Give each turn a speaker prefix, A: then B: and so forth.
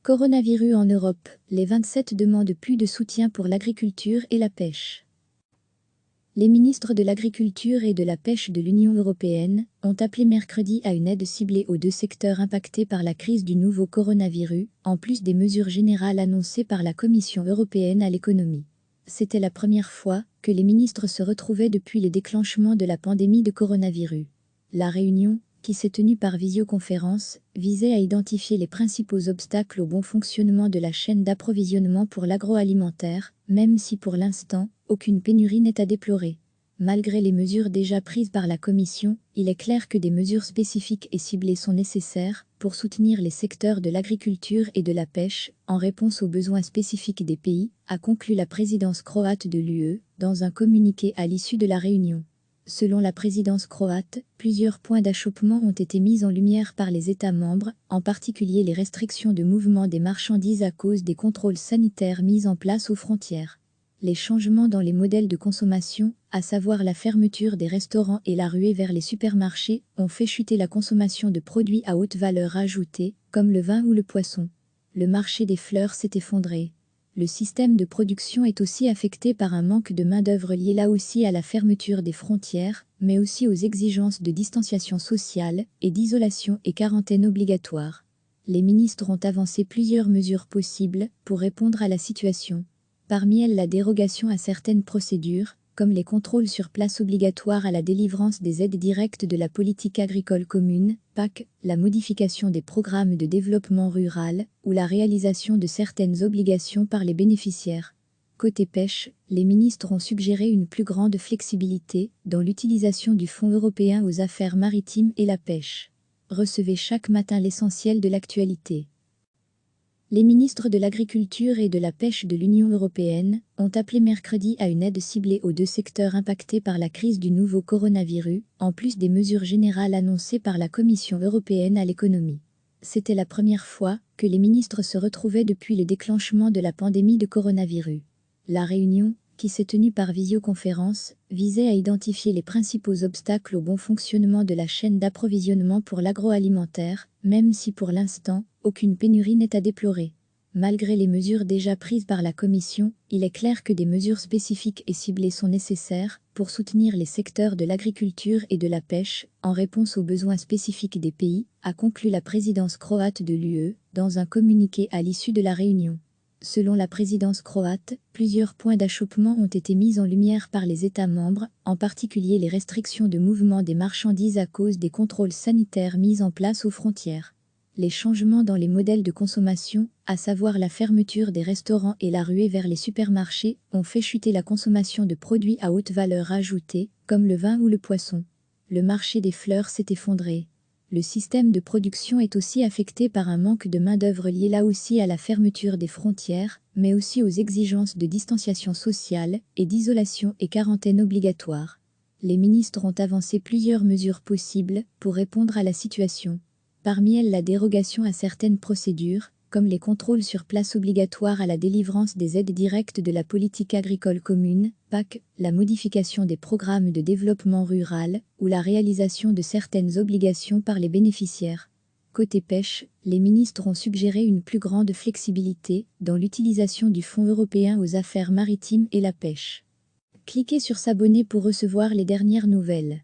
A: Coronavirus en Europe, les 27 demandent plus de soutien pour l'agriculture et la pêche. Les ministres de l'Agriculture et de la Pêche de l'Union européenne ont appelé mercredi à une aide ciblée aux deux secteurs impactés par la crise du nouveau coronavirus, en plus des mesures générales annoncées par la Commission européenne à l'économie. C'était la première fois que les ministres se retrouvaient depuis le déclenchement de la pandémie de coronavirus. La réunion, qui s'est tenue par visioconférence, visait à identifier les principaux obstacles au bon fonctionnement de la chaîne d'approvisionnement pour l'agroalimentaire, même si pour l'instant, aucune pénurie n'est à déplorer. Malgré les mesures déjà prises par la Commission, il est clair que des mesures spécifiques et ciblées sont nécessaires pour soutenir les secteurs de l'agriculture et de la pêche, en réponse aux besoins spécifiques des pays, a conclu la présidence croate de l'UE, dans un communiqué à l'issue de la réunion. Selon la présidence croate, plusieurs points d'achoppement ont été mis en lumière par les États membres, en particulier les restrictions de mouvement des marchandises à cause des contrôles sanitaires mis en place aux frontières. Les changements dans les modèles de consommation, à savoir la fermeture des restaurants et la ruée vers les supermarchés, ont fait chuter la consommation de produits à haute valeur ajoutée, comme le vin ou le poisson. Le marché des fleurs s'est effondré. Le système de production est aussi affecté par un manque de main-d'œuvre lié là aussi à la fermeture des frontières, mais aussi aux exigences de distanciation sociale et d'isolation et quarantaine obligatoire. Les ministres ont avancé plusieurs mesures possibles pour répondre à la situation. Parmi elles, la dérogation à certaines procédures, comme les contrôles sur place obligatoires à la délivrance des aides directes de la politique agricole commune, PAC, la modification des programmes de développement rural, ou la réalisation de certaines obligations par les bénéficiaires. Côté pêche, les ministres ont suggéré une plus grande flexibilité dans l'utilisation du Fonds européen aux affaires maritimes et la pêche. Recevez chaque matin l'essentiel de l'actualité. Les ministres de l'Agriculture et de la Pêche de l'Union européenne ont appelé mercredi à une aide ciblée aux deux secteurs impactés par la crise du nouveau coronavirus, en plus des mesures générales annoncées par la Commission européenne à l'économie. C'était la première fois que les ministres se retrouvaient depuis le déclenchement de la pandémie de coronavirus. La réunion, qui s'est tenue par visioconférence, visait à identifier les principaux obstacles au bon fonctionnement de la chaîne d'approvisionnement pour l'agroalimentaire, même si pour l'instant, aucune pénurie n'est à déplorer. Malgré les mesures déjà prises par la Commission, il est clair que des mesures spécifiques et ciblées sont nécessaires pour soutenir les secteurs de l'agriculture et de la pêche, en réponse aux besoins spécifiques des pays, a conclu la présidence croate de l'UE, dans un communiqué à l'issue de la réunion. Selon la présidence croate, plusieurs points d'achoppement ont été mis en lumière par les États membres, en particulier les restrictions de mouvement des marchandises à cause des contrôles sanitaires mis en place aux frontières. Les changements dans les modèles de consommation, à savoir la fermeture des restaurants et la ruée vers les supermarchés, ont fait chuter la consommation de produits à haute valeur ajoutée, comme le vin ou le poisson. Le marché des fleurs s'est effondré. Le système de production est aussi affecté par un manque de main-d'œuvre lié là aussi à la fermeture des frontières, mais aussi aux exigences de distanciation sociale et d'isolation et quarantaine obligatoire. Les ministres ont avancé plusieurs mesures possibles pour répondre à la situation. Parmi elles, la dérogation à certaines procédures, comme les contrôles sur place obligatoires à la délivrance des aides directes de la politique agricole commune, PAC, la modification des programmes de développement rural, ou la réalisation de certaines obligations par les bénéficiaires. Côté pêche, les ministres ont suggéré une plus grande flexibilité dans l'utilisation du Fonds européen aux affaires maritimes et la pêche. Cliquez sur s'abonner pour recevoir les dernières nouvelles.